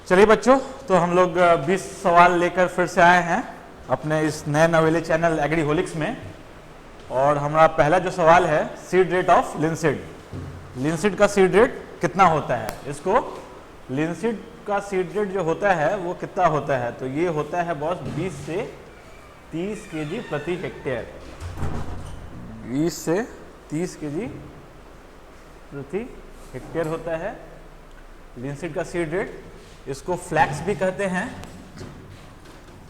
चलिए बच्चों, तो हम लोग 20 सवाल लेकर फिर से आए हैं अपने इस नए नवेले चैनल एग्रीहोलिक्स में। और हमारा पहला जो सवाल है, seed rate of linseed. Linseed का सीड रेट कितना होता है? इसको लिनसीड का सीड रेट जो होता है वो कितना होता है? तो ये होता है बॉस 20 से 30 केजी प्रति हेक्टेयर। 20 से 30 केजी प्रति हेक्टेयर होता है लिनसीड का सीड रेट। इसको फ्लैक्स भी कहते हैं,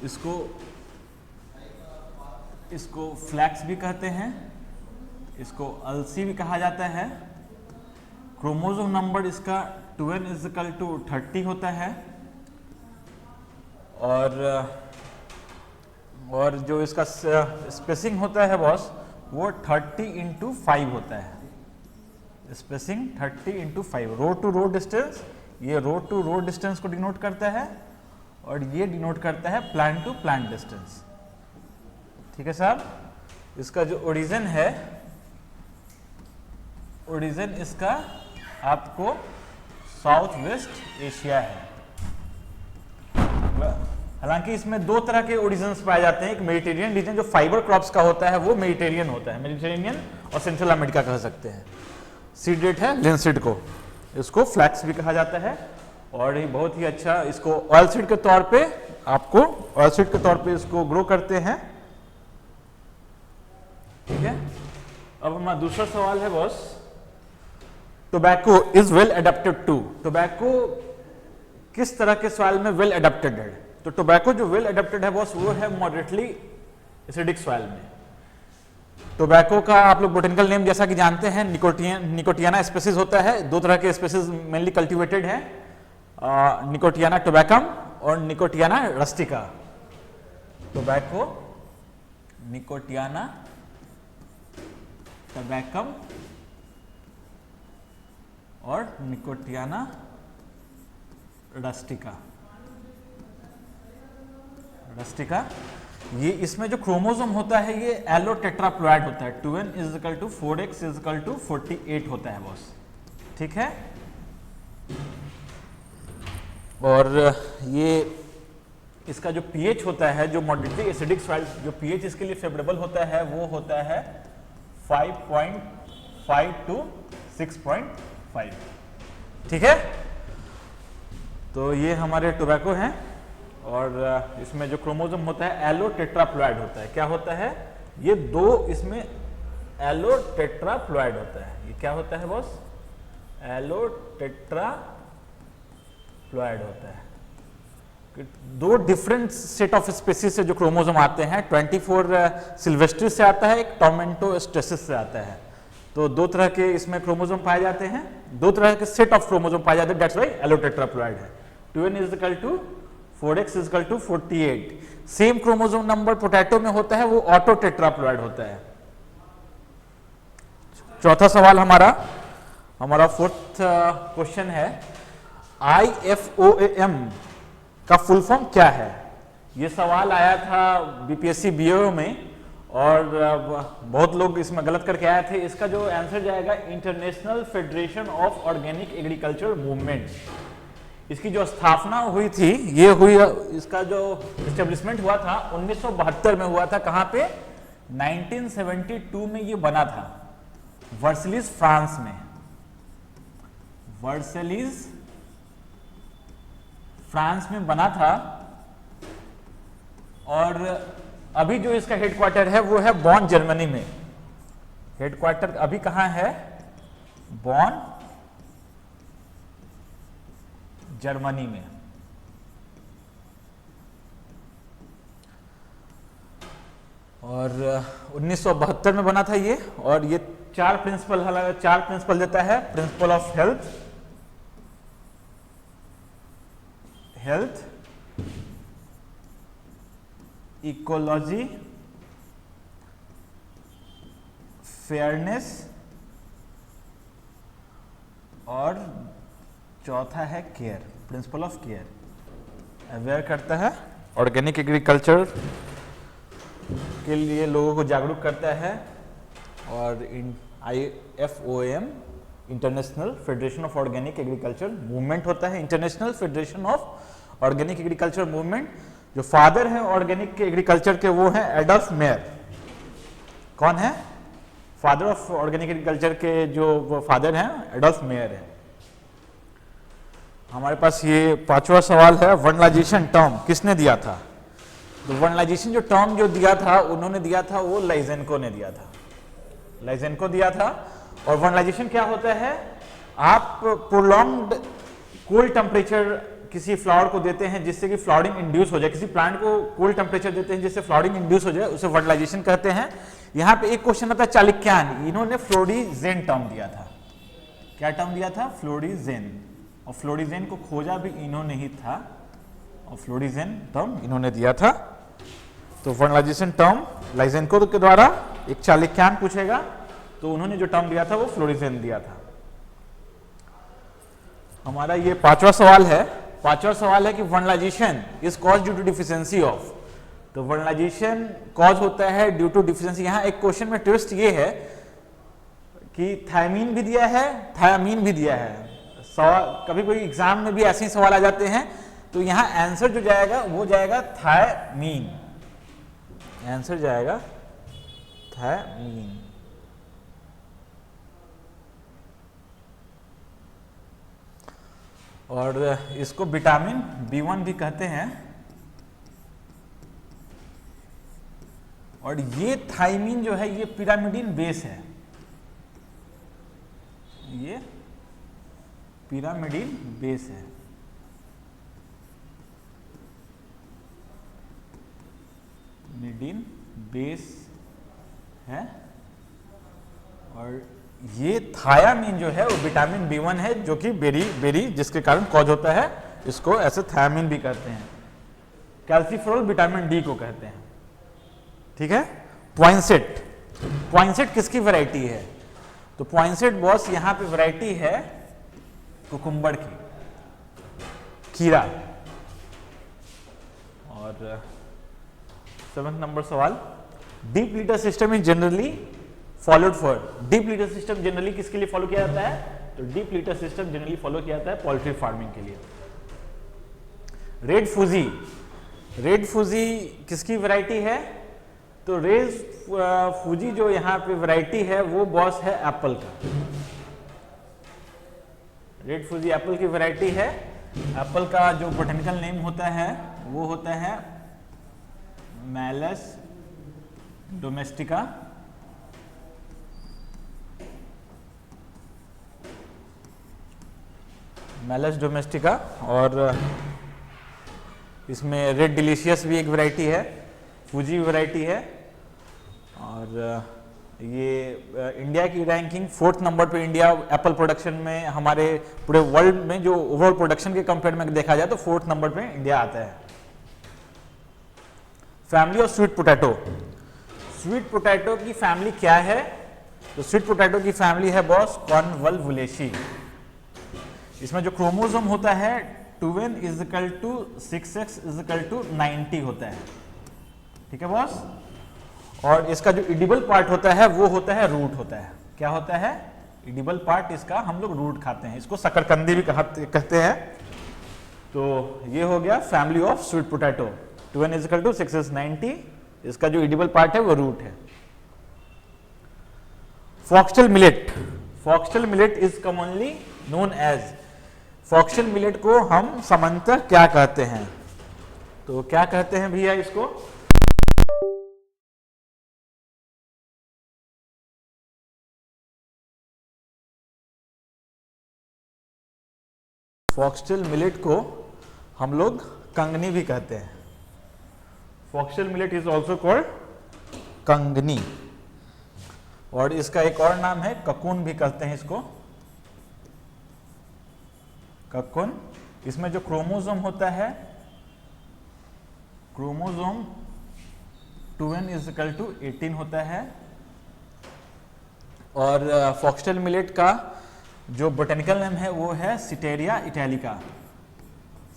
इसको फ्लैक्स भी कहते हैं, इसको अलसी भी कहा जाता है। क्रोमोसोम नंबर इसका 2n = 30 होता है। और जो इसका स्पेसिंग होता है बॉस वो 30x5 होता है। Spacing 30x5। Row to row distance, ये रो टू रो डिस्टेंस को डिनोट करता है और ये डिनोट करता है प्लांट टू प्लांट डिस्टेंस। ठीक है साहब। इसका जो ओरिजिन है, ओरिजिन इसका आपको साउथ वेस्ट एशिया है। हालांकि इसमें दो तरह के ओरिजिन्स पाए जाते हैं। एक मेडिटेरियन रीजन जो फाइबर क्रॉप्स का होता है वो मेडिटेरियन होता है, मेडिटेरियन और सेंट्रल अमेरिका कह सकते हैं। सीड रेट है लिनसीड को, इसको फ्लैक्स भी कहा जाता है। और ये बहुत ही अच्छा, इसको ऑयल सीड के तौर पे आपको ऑयल सीड के तौर पे इसको ग्रो करते हैं। ठीक है। अब हमारा दूसरा सवाल है boss, tobacco is well adapted to. Tobacco किस तरह के सॉइल में वेल एडेप्टेड है? तो टोबैको जो वेल एडेप्टेड है बॉस वो है मॉडरेटली एसिडिक सॉइल में। टोबैको का आप लोग बोटेनिकल नेम जैसा कि जानते हैं निकोटियाना स्पेसीज होता है। दो तरह के स्पेसीज मेनली कल्टीवेटेड है, निकोटियाना टोबैकम और Nicotiana rustica. Tobacco, Nicotiana tabacum और निकोटियाना रस्टिका। ये इसमें जो क्रोमोसोम होता है ये एलोटेट्राप्लॉइड होता है। 2n = 4x = 48 होता है बॉस। ठीक है। और ये इसका जो pH होता है, जो मॉडरेटली एसिडिक सॉइल, जो pH इसके लिए फेवरेबल होता है वो होता है 5.5 to 6.5। ठीक है। तो ये हमारे टोबैको हैं। और इसमें जो क्रोमोसोम होता है एलोटेट्राप्लॉइड होता है। क्या होता है? ये दो इसमें एलोटेट्राप्लॉइड होता है। ये क्या होता है बॉस? एलोटेट्राप्लॉइड होता है। दो डिफरेंट सेट ऑफ स्पेसीज से जो क्रोमोसोम आते हैं, 24 सिल्वेस्ट्रिस से आता है, एक टोमेंटो स्ट्रेसिस से आता है। तो दो तरह के इसमें क्रोमोसोम पाए जाते हैं, दो तरह के सेट ऑफ क्रोमोसोम पाए जाते हैं। दैट्स व्हाई एलोटेट्राप्लॉइड है। 2n = 4x = 48। Same chromosome number potato में होता है, वो ऑटो टेट्राप्लॉइड होता है। चौथा सवाल हमारा फोर्थ क्वेश्चन है, IFOAM का फुल फॉर्म क्या है? ये सवाल आया था बीपीएससी बीओ में और बहुत लोग इसमें गलत करके आए थे। इसका जो आंसर जाएगा international federation of organic agriculture movement. इसकी जो स्थापना हुई थी, ये हुई, इसका जो एस्टेब्लिशमेंट हुआ था 1972 में हुआ था। कहां पे? 1972 में ये बना था वर्सलिस, फ्रांस में। वर्सलिस, फ्रांस में बना था। और अभी जो इसका हेडक्वार्टर है वो है बॉन, जर्मनी में। हेडक्वार्टर अभी कहां है? बॉन, जर्मनी में। और 1972 में बना था ये। और ये चार प्रिंसिपल देता है। Principle of health, ecology, fairness और चौथा है care, principle of care. Aware करता है, ऑर्गेनिक एग्रीकल्चर के लिए लोगों को जागरूक करता है। और इन IFOAM international federation of organic agriculture movement होता है, international federation of organic agriculture movement. जो फादर है ऑर्गेनिक के एग्रीकल्चर के वो हैं एडल्फ मेयर। कौन है फादर ऑफ ऑर्गेनिक एग्रीकल्चर के? जो फादर हैं एडल्फ मेयर है। हमारे पास ये 5वां सवाल है, वर्नलाइजेशन टर्म किसने दिया था? तो वर्नलाइजेशन जो टर्म जो दिया था उन्होंने दिया था वो लाइजेंको ने दिया था, लाइजेंको दिया था। और वर्नलाइजेशन क्या होता है? आप प्रोलॉन्ग्ड कोल्ड टेम्परेचर किसी फ्लावर को देते हैं जिससे कि फ्लावरिंग इंड्यूस हो जाए, किसी प्लांट को कोल्ड टेम्परेचर देते हैं जिससे फ्लावरिंग इंड्यूस हो जाए, उसे वर्नलाइजेशन कहते हैं। यहाँ पे एक क्वेश्चन आता है चालुक्यान, इन्होंने फ्लोरिजेन टर्म दिया था। क्या टर्म दिया था? फ्लोरिजेन। और फ्लोरिजेन को खोजा भी इन्होंने ही था और फ्लोरिजेन टर्म इन्होंने दिया था। तो वर्नलाइजेशन टर्म लाइजेंको के द्वारा, एक चालुक्यान पूछेगा तो उन्होंने जो टर्म दिया था वो फ्लोरिजेन दिया था। हमारा ये 5वां सवाल है। 5वां सवाल है कि vernalisation is cause due to deficiency of. तो वर्नलाइजेशन कॉज होता है ड्यू टू डिफिशियंसी। यहाँ एक क्वेश्चन में ट्विस्ट ये है कि थायमीन भी दिया है, थायामीन भी दिया है। कभी कोई एग्जाम में भी ऐसे ही सवाल आ जाते हैं, तो यहाँ आंसर जो जाएगा वो जाएगा थायमीन, आंसर जाएगा थायमीन। और इसको विटामिन B1 भी कहते हैं। और ये थायमीन जो है ये पिरामिडीन बेस है, ये पिरामिडीन बेस है। मिडीन बेस है। और ये थायामीन जो है वो विटामिन B1 है जो कि बेरी जिसके कारण कॉज होता है, इसको ऐसे थायामीन भी कहते हैं। कैल्सीफेरॉल विटामिन D को कहते हैं। ठीक है। पॉइंसेट, पॉइंसेट किसकी वैरायटी है? तो पॉइंसेट बॉस यहाँ पे वैरायटी है कुकुम्बर की, खीरा। और 7 नंबर सवाल, deep litre system is generally followed for. Deep litre system generally किसके लिए फॉलो किया जाता है? तो deep litre system generally follow किया जाता है पोल्ट्री फार्मिंग के लिए। रेड फूजी, रेड फूजी किसकी वैरायटी है? तो रेड फूजी जो यहाँ पे वैरायटी है वो बॉस है एप्पल का। रेड फूजी एप्पल की वैरायटी है। एप्पल का जो बोटेनिकल नेम होता है वो होता है मैलस डोमेस्टिका। Malleus domestica. और इसमें रेड डिलीशियस भी एक वैरायटी है, फूजी वैरायटी है। और ये इंडिया की रैंकिंग 4th नंबर पे इंडिया एप्पल प्रोडक्शन में, हमारे पूरे वर्ल्ड में जो ओवरऑल प्रोडक्शन के कंपेयर में देखा जाए तो 4th नंबर पे इंडिया आता है। Family of sweet potato, sweet potato की फैमिली क्या है? तो स्वीट पोटैटो की फैमिली है बॉस कॉन्वल्वुलेसी। इसमें जो क्रोमोसोम होता है 2n = 6x = 90 होता है। ठीक है बॉस। और इसका जो इडिबल पार्ट होता है वो होता है रूट होता है। क्या होता है? इडिबल पार्ट इसका हम लोग रूट खाते हैं, इसको शकरकंदी भी कहते हैं। तो ये हो गया family of sweet potato. 2n = 6x 90, इसका जो इडिबल पार्ट है वो रूट है। Foxtail millet, foxtail millet is commonly known as, foxtail millet को हम सामान्यतः क्या कहते हैं? तो क्या कहते हैं भैया इसको? फॉक्सटेल मिलेट को हम लोग कंगनी भी कहते हैं। Foxtail millet is also called कंगनी। और इसका एक और नाम है ककून भी कहते हैं इसको, ककून। इसमें जो क्रोमोसोम होता है, क्रोमोसोम 2n = 18 होता है। और फॉक्सटेल मिलेट का जो बोटेनिकल नेम है वो है सिटेरिया इटैलिका,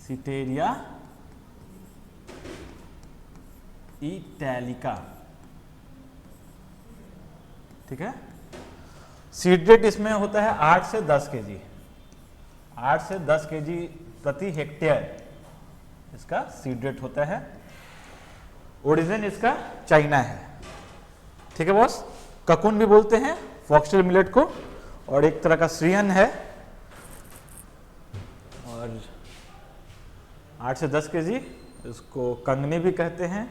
सिटेरिया इटैलिका। ठीक है। सीड रेट इसमें होता है 8 से 10 केजी, 8 से 10 केजी प्रति हेक्टेयर इसका सीड रेट होता है। ओरिजिन इसका चाइना है, ठीक है बॉस। ककुन भी बोलते हैं फॉक्सटेल मिलेट को, और एक तरह का श्रीयन है, और 8 से 10 केजी, इसको कंगनी भी कहते हैं।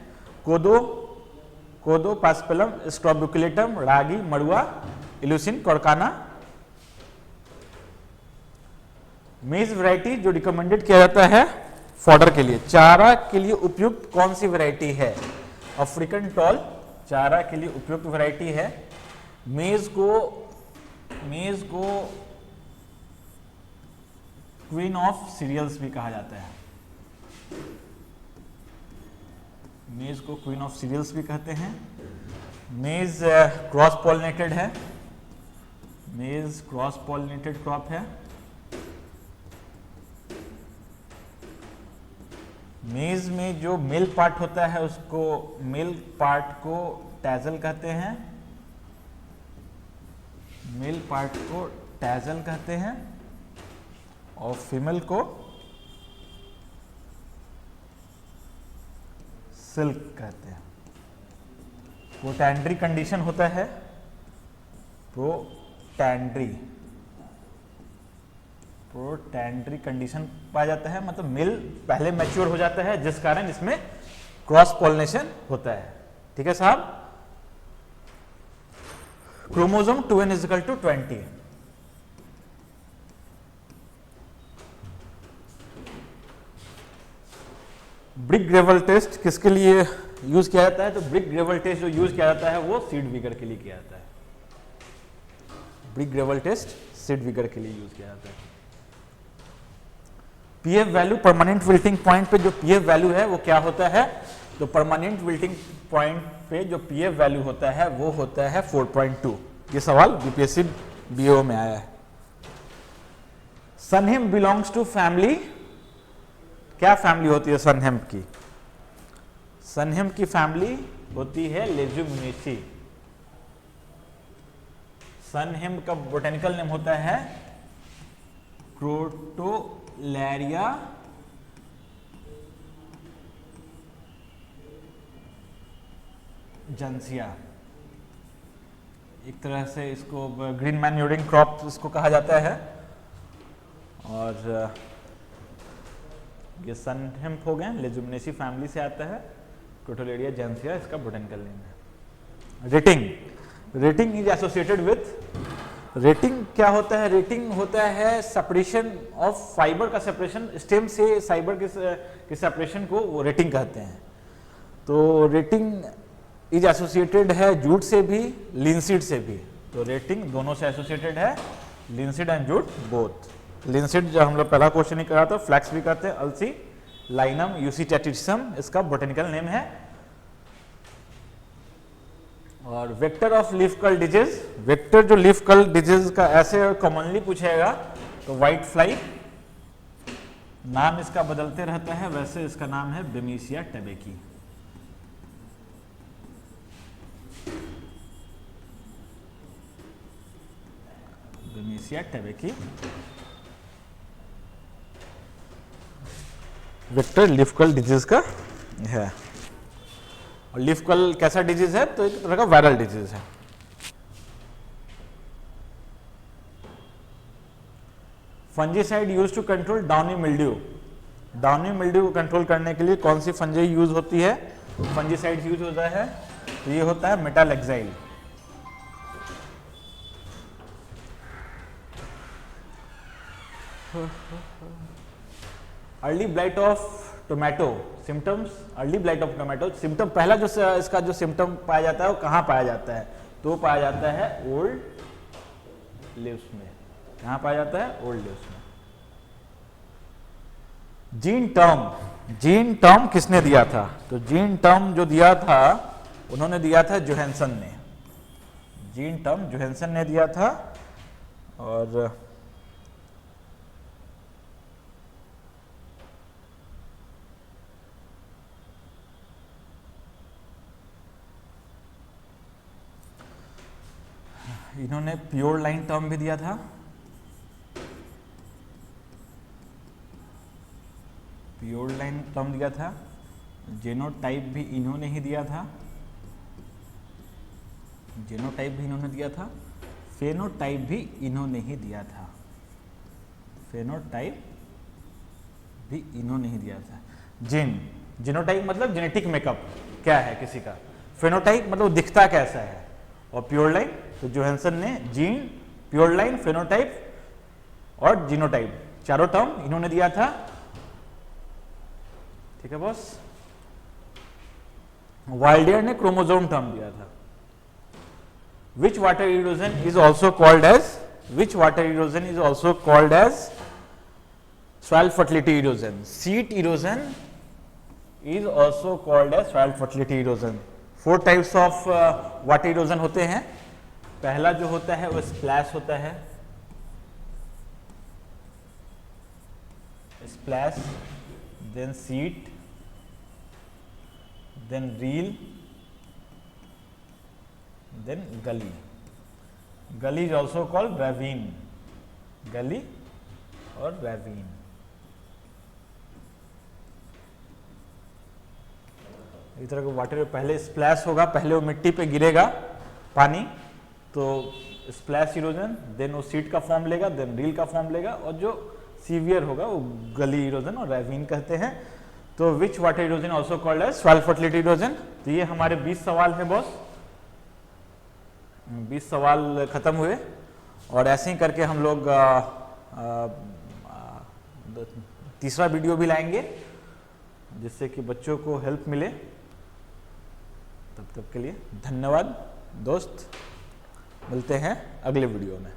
कोदो, कोदो पास्पेलम स्ट्रोबिकुलेटम, रागी, मड़ुआ, इल्यूसिन, कोरकाना। मेज वैरायटी जो रिकमेंडेड किया जाता है फॉडर के लिए, चारा के लिए उपयुक्त कौन सी वैरायटी है? अफ्रीकन टॉल चारा के लिए उपयुक्त वैरायटी है। मेज को क्वीन ऑफ सीरियल्स भी कहा जाता है, मेज को क्वीन ऑफ सीरियल्स भी कहते हैं। मेज क्रॉस पॉलिनेटेड है, मेज क्रॉस पॉलिनेटेड क्रॉप है। मेज में जो मेल पार्ट होता है उसको, मेल पार्ट को टैजल कहते हैं, मेल पार्ट को टैजल कहते हैं, और फीमेल को सिल्क कहते हैं। प्रोटैंड्री कंडीशन होता है, प्रोटैंड्री कंडीशन पाया जाता है, मतलब मिल पहले मैच्योर हो जाता है, जिस कारण इसमें क्रॉस पॉलिनेशन होता है, ठीक है साहब। Chromosome 2n = 20। Brick gravel test किसके लिए यूज किया जाता है? तो ब्रिक ग्रेवल टेस्ट जो यूज किया जाता है वो सीड विगर के लिए किया जाता है। Brick gravel test seed vigour के लिए यूज किया जाता है। PF value, permanent wilting point पे जो पीएफ वैल्यू है वो क्या होता है? तो परमानेंट विल्टिंग पॉइंट पे जो पीएफ वैल्यू होता है वो होता है 4.2। ये सवाल बीपीएससी बीओ में आया है। सनहेम बिलोंग्स टू फैमिली, क्या फैमिली होती है सनहेम की? सनहेम की फैमिली होती है लेज्यूमिनेसी। सनहेम का बोटेनिकल नेम होता है क्रोटोलैरिया जेंसिया। एक तरह से इसको ग्रीन मैन्यूरिंग क्रॉप इसको कहा जाता है। और ये सनहेम हो गए, लेजुमिनेसी फैमिली से आता है, क्रोटोलैरिया जेंसिया इसका बोटेनिकल नेम है। Rating, rating is associated with, rating क्या होता है? रेटिंग होता है सेपरेशन ऑफ फाइबर का सेपरेशन, स्टेम से फाइबर के सेपरेशन को वो रेटिंग कहते हैं। तो रेटिंग इज एसोसिएटेड है जूट से भी, लिनसीड से भी। तो रेटिंग दोनों से एसोसिएटेड है, linseed and jute both. Linseed जो हम लोग पहला क्वेश्चन ही करा था, फ्लैक्स भी कहते हैं, अलसी, लाइनम, यूसीटेटिसम इसका बोटेनिकल नेम है। और vector of leaf curl disease, vector जो लीफ कर्ल डिजीज का ऐसे कॉमनली पूछेगा तो व्हाइट फ्लाई, नाम इसका बदलते रहता है, वैसे इसका नाम है Bemisia tabaci. Bemisia tabaci vector leaf curl disease का है। और लीफ कर्ल कैसा डिजीज है? तो एक तरह का वायरल डिजीज है। Fungicide use to control downy mildew, downy mildew को कंट्रोल करने के लिए कौन सी फंजी यूज होती है? फंजीसाइड यूज होता है, तो ये होता है metalaxyl. Early blight of tomato symptoms, early blight of tomato symptom, पहला जो इसका जो सिम्टम पाया जाता है वो कहाँ पाया जाता है? तो पाया जाता है ओल्ड लीव्स में। कहाँ पाया जाता है? ओल्ड लीव्स में। जीन टर्म, जीन टर्म किसने दिया था? तो जीन टर्म जो दिया था उन्होंने दिया था जोहानसन ने, जीन टर्म जोहानसन ने दिया था। और इन्होंने प्योर लाइन टर्म भी दिया था, प्योर लाइन टर्म दिया था, जेनोटाइप भी इन्होंने ही दिया था, जेनोटाइप भी इन्होंने दिया था, फेनोटाइप भी इन्होंने ही दिया था, फेनोटाइप भी इन्होंने ही दिया था। जीनोटाइप मतलब जेनेटिक मेकअप क्या है किसी का, फेनोटाइप मतलब दिखता कैसा है, और प्योर लाइन तो जोहानसन ने जीन, प्योर लाइन, फेनोटाइप और जीनोटाइप चारों टर्म इन्होंने दिया था। ठीक है बॉस। वाइल्डियर ने क्रोमोसोम टर्म दिया था। Which water erosion is also called as, which water erosion is also called as soil fertility erosion? Seed erosion is also called as soil fertility erosion. 4 types of water erosion होते हैं। पहला जो होता है वो splash होता है, splash, then sheet, then rill, then gully. Gully is also called ravine. Gully और ravine. इस तरह का वाटर पहले स्प्लैश होगा, पहले वो मिट्टी पे गिरेगा पानी, तो स्प्लैश इरोजन, देन वो सीट का फॉर्म लेगा, देन रील का फॉर्म लेगा, और जो सीवियर होगा वो गली इरोजन और ravine कहते हैं। तो which water erosion also called as soil fertility erosion. तो ये हमारे 20 सवाल है बॉस, 20 सवाल खत्म हुए, और ऐसे ही करके हम लोग तीसरा वीडियो भी लाएंगे जिससे कि बच्चों को हेल्प मिले। तब तक के लिए धन्यवाद दोस्त, मिलते हैं अगले वीडियो में।